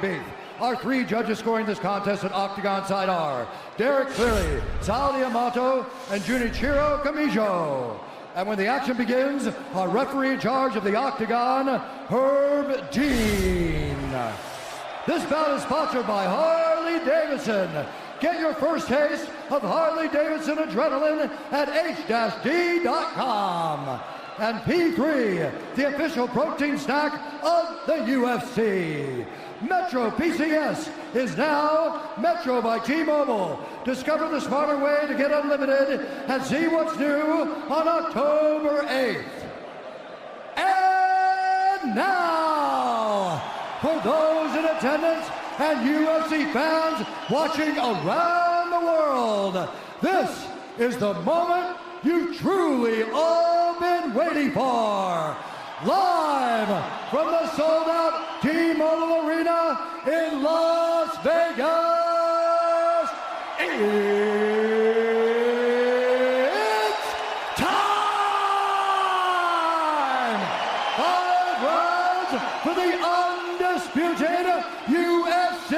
beef. Our three judges scoring this contest at Octagon side are Derek Cleary, Sal Yamato, and Junichiro Kamijo. And when the action begins, our referee in charge of the Octagon, Herb Dean. This bout is sponsored by Harley-Davidson. Get your first taste of Harley-Davidson adrenaline at h-d.com. And P3, the official protein snack of the UFC. Metro PCS is now Metro by T-Mobile. Discover the smarter way to get unlimited and see what's new on October 8th. And now, for those in attendance and UFC fans watching around the world, this is the moment you've truly all been waiting for. Live from the sold-out T-Mobile Arena in Las Vegas, it's time! 5 rounds for the undisputed UFC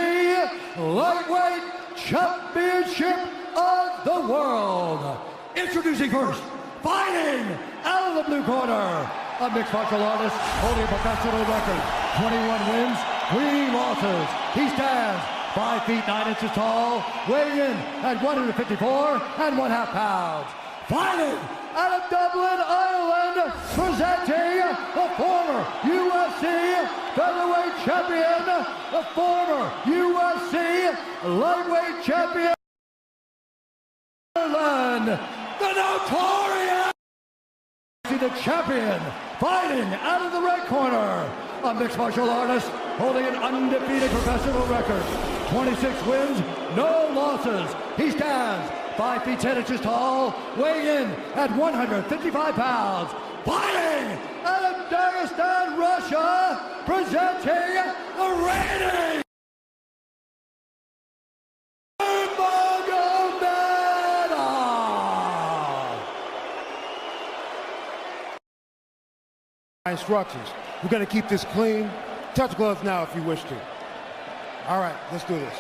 Lightweight Championship of the World. Introducing first, fighting out of the blue corner, a mixed martial artist holding a professional record, 21 wins, 3 losses. He stands 5 feet 9 inches tall, weighing in at 154.5 pounds. Fighting out of Dublin, Ireland, presenting the former UFC featherweight champion, the former UFC lightweight champion, Ireland, the notorious, the champion, fighting out of the red corner, a mixed martial artist holding an undefeated professional record, 26 wins, no losses. He stands 5 feet 10 inches tall, weighing in at 155 pounds. Fighting out of Dagestan, Russia, presenting the reigning instructions. We're going to keep this clean. Touch gloves now if you wish to. All right, let's do this.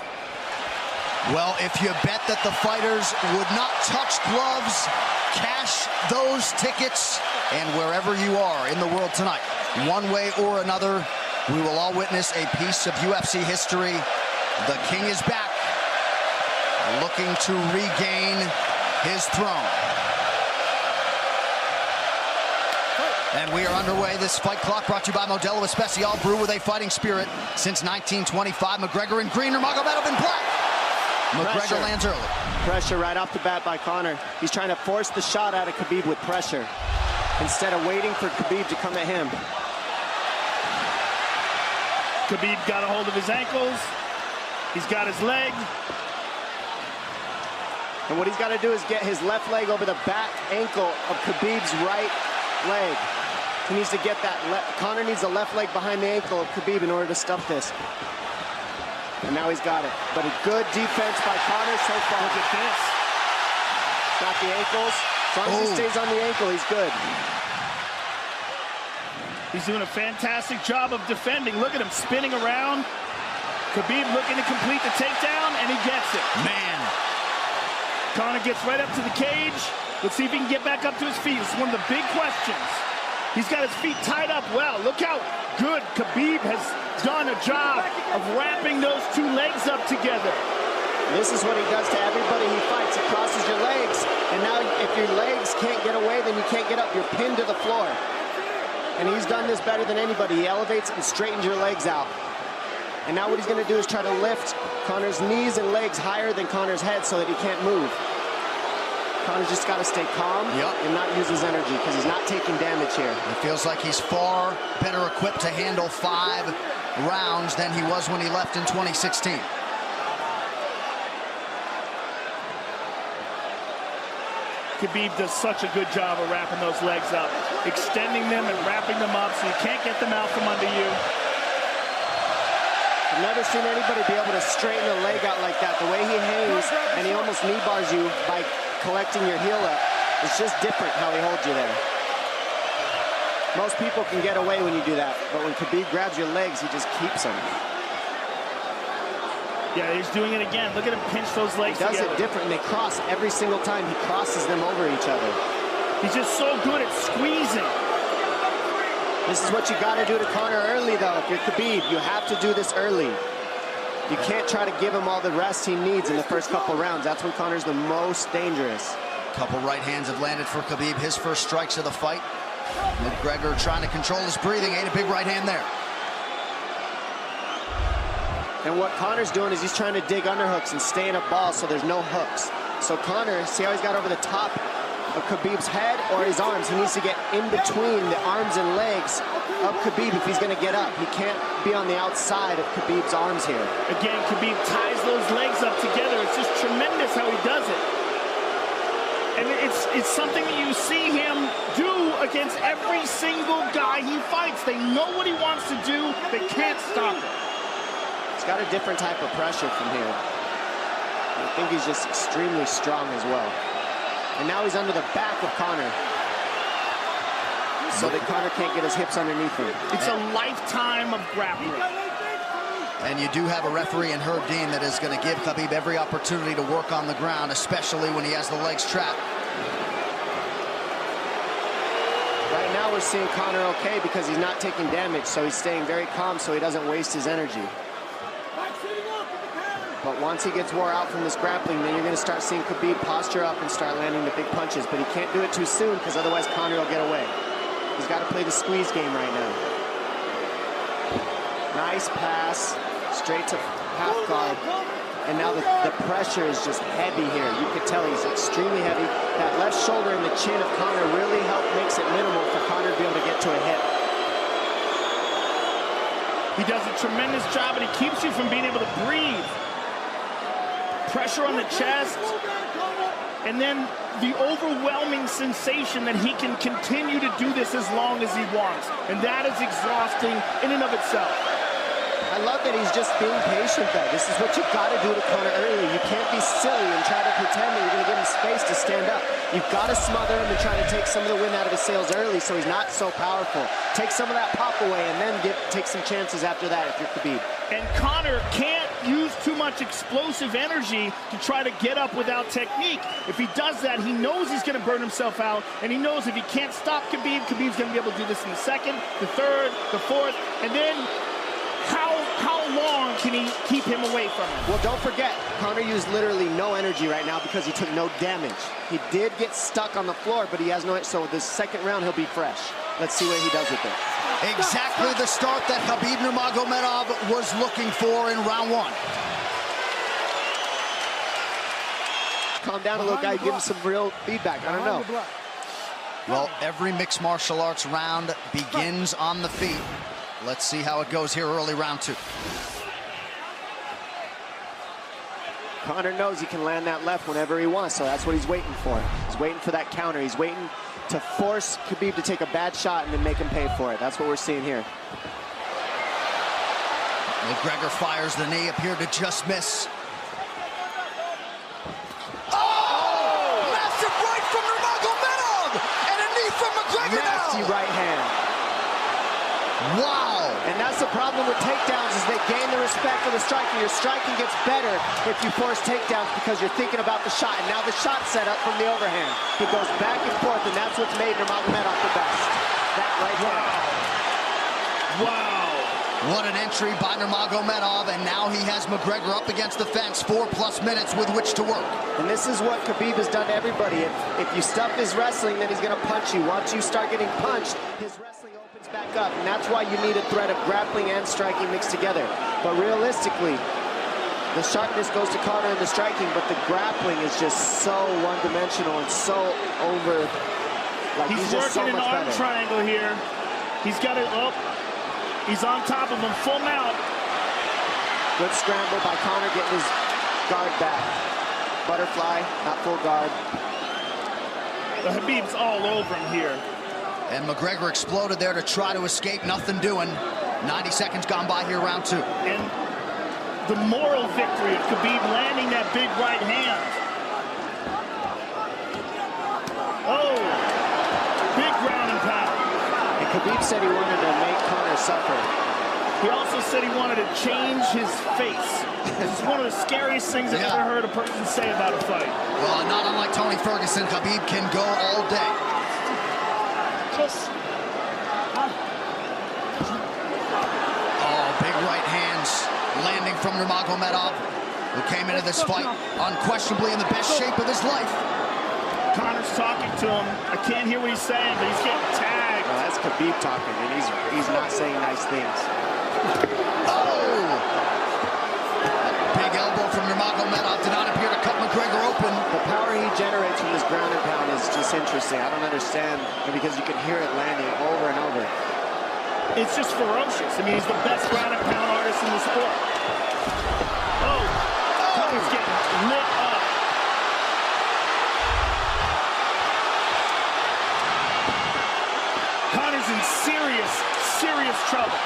Well, if you bet that the fighters would not touch gloves, cash those tickets, and wherever you are in the world tonight, one way or another, we will all witness a piece of UFC history. The King is back, looking to regain his throne. And we are underway. This fight clock brought to you by Modelo Especial, brew with a fighting spirit since 1925. McGregor in green, Nurmagomedov in black. McGregor lands early. Pressure right off the bat by Conor. He's trying to force the shot out of Khabib with pressure instead of waiting for Khabib to come at him. Khabib got a hold of his ankles. He's got his leg. And what he's got to do is get his left leg over the back ankle of Khabib's right leg. He needs to get that. Conor needs the left leg behind the ankle of Khabib in order to stuff this. And now he's got it. But a good defense by Conor so far. Look at this. Got the ankles. As long as he stays on the ankle, he's good. He's doing a fantastic job of defending. Look at him spinning around. Khabib looking to complete the takedown, and he gets it. Man. Conor gets right up to the cage. Let's see if he can get back up to his feet. It's one of the big questions. He's got his feet tied up well. Look how good Khabib has done a job of wrapping those two legs up together. This is what he does to everybody he fights. He crosses your legs, and now if your legs can't get away, then you can't get up. You're pinned to the floor. And he's done this better than anybody. He elevates and straightens your legs out. And now what he's going to do is try to lift Conor's knees and legs higher than Conor's head so that he can't move. Conor's just got to stay calm and not use his energy because he's not taking damage here. It feels like he's far better equipped to handle 5 rounds than he was when he left in 2016. Khabib does such a good job of wrapping those legs up, extending them and wrapping them up so you can't get them out from under you. I've never seen anybody be able to straighten a leg out like that. The way he hangs and he almost knee bars you by collecting your heel up. It's just different how he holds you there. Most people can get away when you do that, but when Khabib grabs your legs, he just keeps them. Yeah, he's doing it again. Look at him pinch those legs together. He does together. it different, and they cross every single time. He crosses them over each other. He's just so good at squeezing. This is what you got to do to Conor early, though. If you're Khabib, you have to do this early. You can't try to give him all the rest he needs in the first couple rounds. That's when Conor's the most dangerous. Couple right hands have landed for Khabib. His first strikes of the fight. McGregor trying to control his breathing. Ate a big right hand there. And what Conor's doing is he's trying to dig underhooks and stay in a ball so there's no hooks. So Conor, see how he's got over the top of Khabib's head or his arms? He needs to get in between the arms and legs of Khabib if he's going to get up. He can't be on the outside of Khabib's arms here. Again, Khabib ties those legs up together. It's just tremendous how he does it. And it's something that you see him do against every single guy he fights. They know what he wants to do. They can't stop it. He's got a different type of pressure from here. I think he's just extremely strong as well. And now he's under the back of Conor, so that Conor can't get his hips underneath him. It's a lifetime of grappling. And you do have a referee in Herb Dean that is going to give Khabib every opportunity to work on the ground, especially when he has the legs trapped. Right now we're seeing Conor okay because he's not taking damage, so he's staying very calm so he doesn't waste his energy. But once he gets wore out from this grappling, then you're going to start seeing Khabib posture up and start landing the big punches. But he can't do it too soon because otherwise Conor will get away. He's got to play the squeeze game right now. Nice pass, straight to half guard. And now the pressure is just heavy here. You can tell he's extremely heavy. That left shoulder and the chin of Conor really makes it minimal for Conor to be able to get to a hit. He does a tremendous job, and he keeps you from being able to breathe. Pressure on the chest, and then the overwhelming sensation that he can continue to do this as long as he wants. And that is exhausting in and of itself. I love that he's just being patient, though. This is what you've got to do to Conor early. You can't be silly and try to pretend that you're going to give him space to stand up. You've got to smother him and try to take some of the wind out of his sails early so he's not so powerful. Take some of that pop away and then take some chances after that if you're Khabib. And Conor can't use too much explosive energy to try to get up without technique. If he does that, he knows he's going to burn himself out, and he knows if he can't stop Khabib, Khabib's going to be able to do this in the second, the third, the fourth, and then how long can he keep him away from him? Well, don't forget, Conor used literally no energy right now because he took no damage. He did get stuck on the floor, but he has no, so this second round he'll be fresh. Let's see what he does with it. Exactly the start that Khabib Nurmagomedov was looking for in round one. Calm down a little guy, give him some real feedback. I don't know. Well, every mixed martial arts round begins on the feet. Let's see how it goes here early round two. Conor knows he can land that left whenever he wants, so that's what he's waiting for. He's waiting for that counter. He's waiting to force Khabib to take a bad shot and then make him pay for it. That's what we're seeing here. McGregor fires the knee, appeared to just miss. Massive right from Nurmagomedov! And a knee from McGregor now! Nasty right hand. Wow! And that's the problem with takedowns is they gain the respect of the striker. Your striking gets better if you force takedowns because you're thinking about the shot. And now the shot set up from the overhand. He goes back and forth, and that's what's made Nurmagomedov the best. That right hand. Wow. What an entry by Nurmagomedov, and now he has McGregor up against the fence, 4+ minutes with which to work. And this is what Khabib has done to everybody. If you stuff his wrestling, then he's going to punch you. Once you start getting punched, his wrestling opens back up, and that's why you need a threat of grappling and striking mixed together. But realistically, the sharpness goes to Conor in the striking, but the grappling is just so one-dimensional and so over. Like He's just working so an much arm better. triangle here. He's got it up. He's on top of him, full mount. Good scramble by Conor, getting his guard back. Butterfly, not full guard. The Habib's all over him here. And McGregor exploded there to try to escape, nothing doing. 90 seconds gone by here, round two. And the moral victory of Khabib landing that big right hand. Oh, big ground and pound. And Khabib said he wanted to make Conor suffer. He also said he wanted to change his face. This is one of the scariest things I've ever heard a person say about a fight. Well, not unlike Tony Ferguson, Habib can go all day. Oh, big right hands landing from Nurmagomedov, who came into this fight unquestionably in the best shape of his life. Conor's talking to him. I can't hear what he's saying, but he's getting tagged. Well, that's Khabib talking, and he's not saying nice things. Oh! Big elbow from Nurmagomedov did not appear to cut McGregor open. The power he generates from this ground and pound is just interesting. I don't understand, because you can hear it landing over and over. It's just ferocious. I mean, he's the best ground and pound artist in the sport. Oh! Conor's getting lit up. Conor's in serious, serious trouble.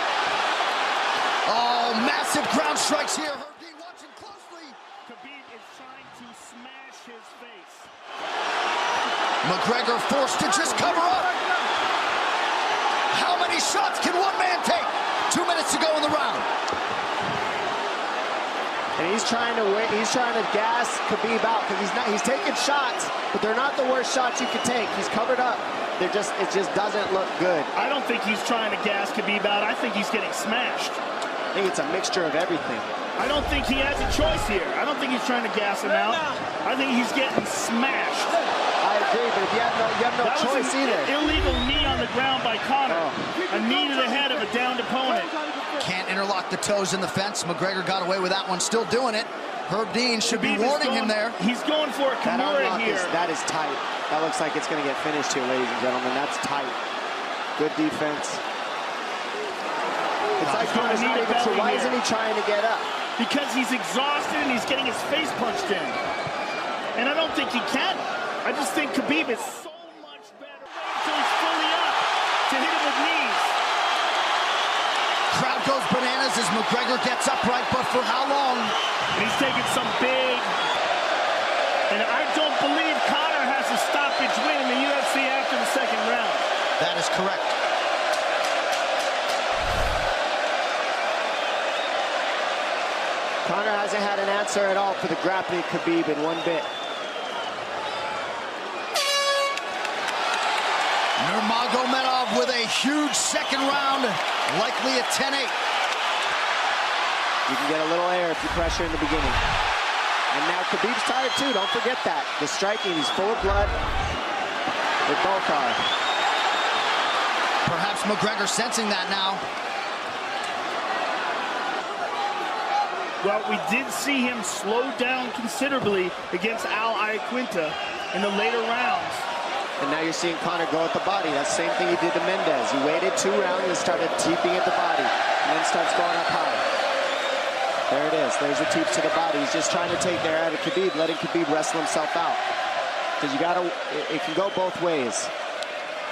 Oh, massive ground strikes here. Herdine watching closely. Khabib is trying to smash his face. McGregor forced to just cover up. How many shots can one man take? 2 minutes to go in the round. And he's trying to gas Khabib out, because he's taking shots, but they're not the worst shots you could take. He's covered up. It just doesn't look good. I don't think he's trying to gas Khabib out. I think he's getting smashed. I think it's a mixture of everything. I don't think he has a choice here. I don't think he's trying to gas him out. I think he's getting smashed. I agree, but if you have no choice either. Illegal knee on the ground by Conor. A knee to the head of a downed opponent. Can't interlock the toes in the fence. McGregor got away with that one, still doing it. Herb Dean should be warning him there. He's going for a Conora here. That is tight. That looks like it's going to get finished here, ladies and gentlemen. That's tight. Good defense. It's like Conor's not even sure. Why isn't he trying to get up? Because he's exhausted and he's getting his face punched in. And I don't think he can. I just think Khabib is so much better. Until he's fully up to hit him with knees. Crowd goes bananas as McGregor gets upright, but for how long? And he's taking some big. And I don't believe Conor has a stoppage win in the UFC after the second round. That is correct. Conor hasn't had an answer at all for the grappling Khabib in one bit. Nurmagomedov with a huge second round, likely a 10-8. You can get a little air if you pressure in the beginning. And now Khabib's tired too, don't forget that. The striking, he's full of blood. They both are. Perhaps McGregor sensing that now. Well, we did see him slow down considerably against Al Iaquinta in the later rounds. And now you're seeing Conor go at the body. That's the same thing he did to Mendez. He waited 2 rounds and started teeping at the body, and then starts going up high. There it is. There's the teeps to the body. He's just trying to take there out of Khabib, letting Khabib wrestle himself out. Because it can go both ways.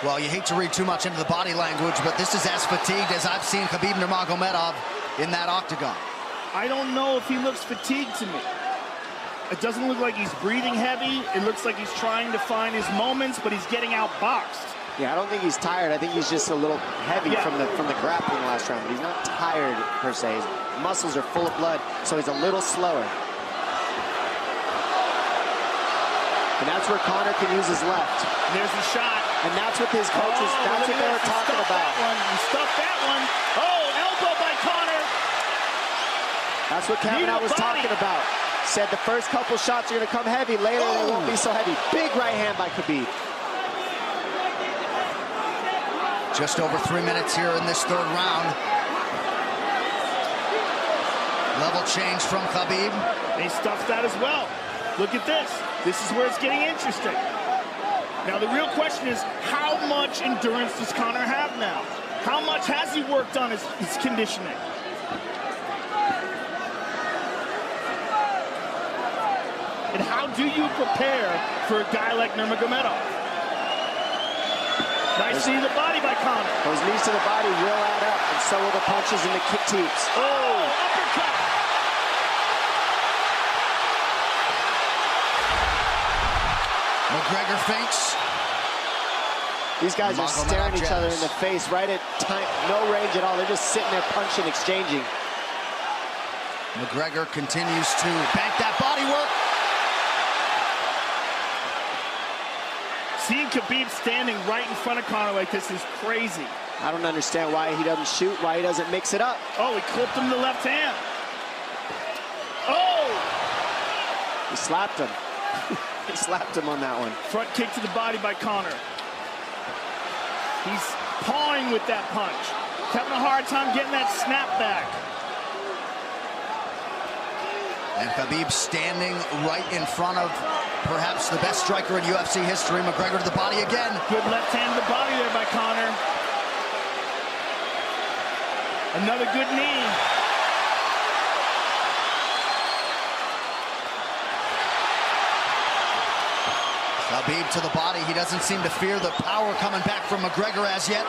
Well, you hate to read too much into the body language, but this is as fatigued as I've seen Khabib Nurmagomedov in that octagon. I don't know if he looks fatigued to me. It doesn't look like he's breathing heavy. It looks like he's trying to find his moments, but he's getting outboxed. Yeah, I don't think he's tired. I think he's just a little heavy from the grappling last round. But he's not tired, per se. His muscles are full of blood, so he's a little slower. And that's where Conor can use his left. There's a shot. And that's what his coaches, that's what they were talking about. He stuffed that one. Oh, elbow by Conor. That's what Kavanaugh was talking about. Said the first couple shots are going to come heavy. Later, they won't be so heavy. Big right hand by Khabib. Just over 3 minutes here in this third round. Level change from Habib. They stuffed that as well. Look at this. This is where it's getting interesting. Now, the real question is, how much endurance does Conor have now? How much has he worked on his conditioning? And how do you prepare for a guy like Nurmagomedov? Nice knee to the body by Conor. Those knees to the body will add up, and so will the punches and the kick teeps. Oh, uppercut. McGregor feints. These guys are staring each other in the face right at time, no range at all. They're just sitting there punching, exchanging. McGregor continues to bank that body work. Seeing Khabib standing right in front of Conor like this is crazy. I don't understand why he doesn't shoot, why he doesn't mix it up. Oh, he clipped him the left hand. Oh! He slapped him. He slapped him on that one. Front kick to the body by Conor. He's pawing with that punch. Having a hard time getting that snap back. And Khabib standing right in front of perhaps the best striker in UFC history. McGregor to the body again. Good left hand to the body there by Conor. Another good knee. Khabib to the body. He doesn't seem to fear the power coming back from McGregor as yet.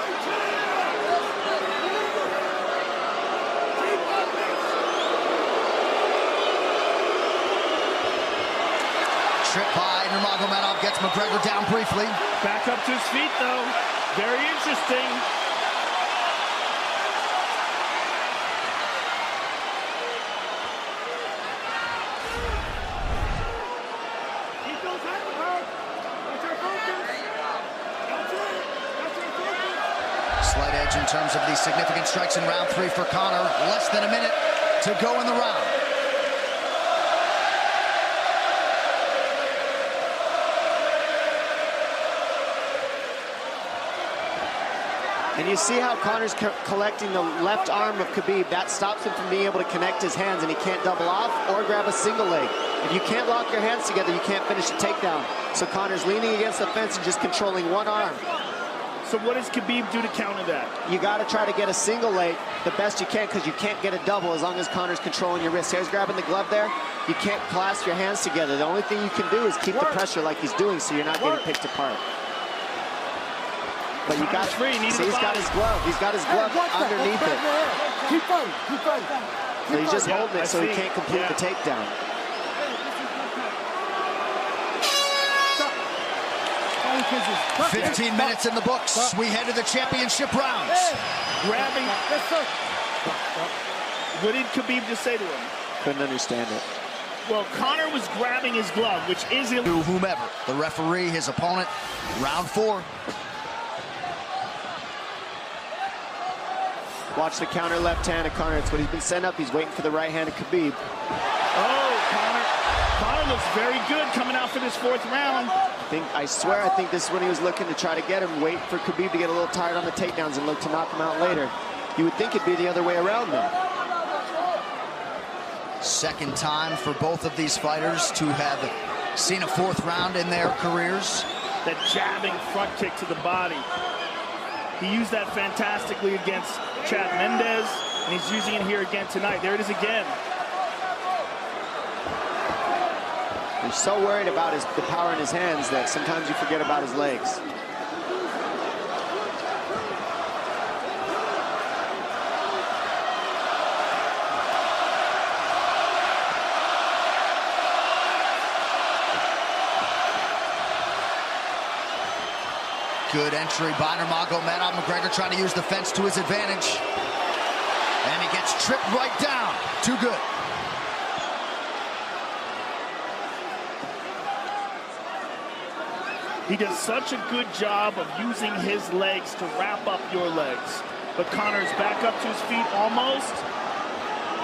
Trip by Nurmagomedov gets McGregor down briefly. Back up to his feet, though. Very interesting. Slight edge in terms of the significant strikes in round 3 for Conor. Less than a minute to go in the round. And you see how Conor's collecting the left arm of Khabib. That stops him from being able to connect his hands, and he can't double off or grab a single leg. If you can't lock your hands together, you can't finish a takedown. So Conor's leaning against the fence and just controlling one arm. So what does Khabib do to counter that? You got to try to get a single leg the best you can, because you can't get a double as long as Conor's controlling your wrist. Here's grabbing the glove there. You can't clasp your hands together. The only thing you can do is keep the pressure like he's doing, so you're not getting picked apart. But you got free. See, he's got his glove. He's got his glove underneath it. Keep fighting. Keep fighting. So he's just holding it so he can't complete the takedown. Hey. 15 minutes in the books. We head to the championship rounds. Grabbing. What did Khabib just say to him? Couldn't understand it. Well, Conor was grabbing his glove, which is illegal. To whomever, the referee, his opponent, round 4. Watch the counter left hand of Conor. It's what he's been set up. He's waiting for the right hand of Khabib. Oh, Conor looks very good coming out for this 4th round. I swear, I think this is when he was looking to try to get him, wait for Khabib to get a little tired on the takedowns and look to knock him out later. You would think it'd be the other way around, though. Second time for both of these fighters to have seen a 4th round in their careers. That jabbing front kick to the body. He used that fantastically against Chad Mendes, and he's using it here again tonight. There it is again. He's so worried about the power in his hands that sometimes you forget about his legs. Good entry by Nurmagomedov. McGregor trying to use the fence to his advantage. And he gets tripped right down. Too good. He does such a good job of using his legs to wrap up your legs. But Conor's back up to his feet almost.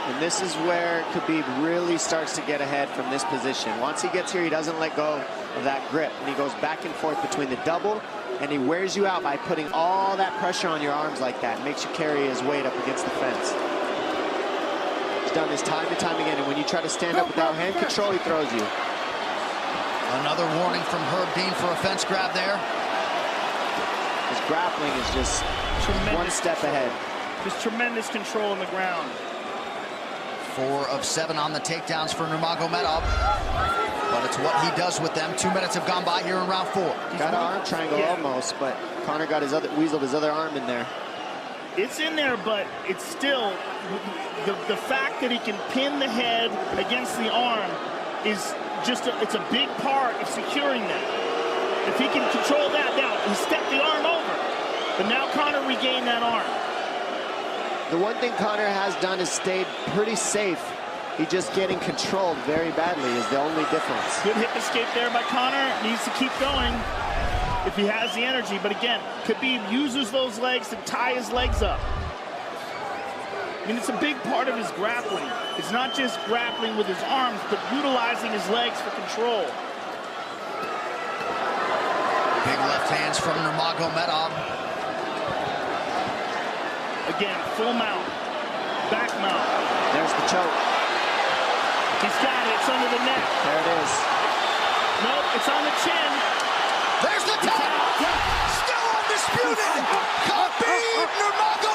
And this is where Khabib really starts to get ahead from this position. Once he gets here, he doesn't let go of that grip. And he goes back and forth between the double, and he wears you out by putting all that pressure on your arms like that. Makes you carry his weight up against the fence. He's done this time and time again. And when you try to stand up without hand control, he throws you. Another warning from Herb Dean for a fence grab there. His grappling is just one step ahead. Just tremendous control on the ground. 4 of 7 on the takedowns for Nurmagomedov. But it's what he does with them. 2 minutes have gone by here in round 4. Got an arm triangle almost, but Conor got weaseled his other arm in there. It's in there, but it's still the fact that he can pin the head against the arm is just it's a big part of securing that. If he can control that, now he stepped the arm over, but now Conor regained that arm. The one thing Conor has done is stayed pretty safe He's just getting controlled very badly is the only difference. Good hip escape there by Conor. Needs to keep going if he has the energy. But again, Khabib uses those legs to tie his legs up. I mean, it's a big part of his grappling. It's not just grappling with his arms, but utilizing his legs for control. Big left hands from Nurmagomedov. Again, full mount, back mount. There's the choke. He's got it. It's under the neck. There it is. Nope, it's on the chin. There's the tap. Still undisputed. Khabib Nurmagomedov.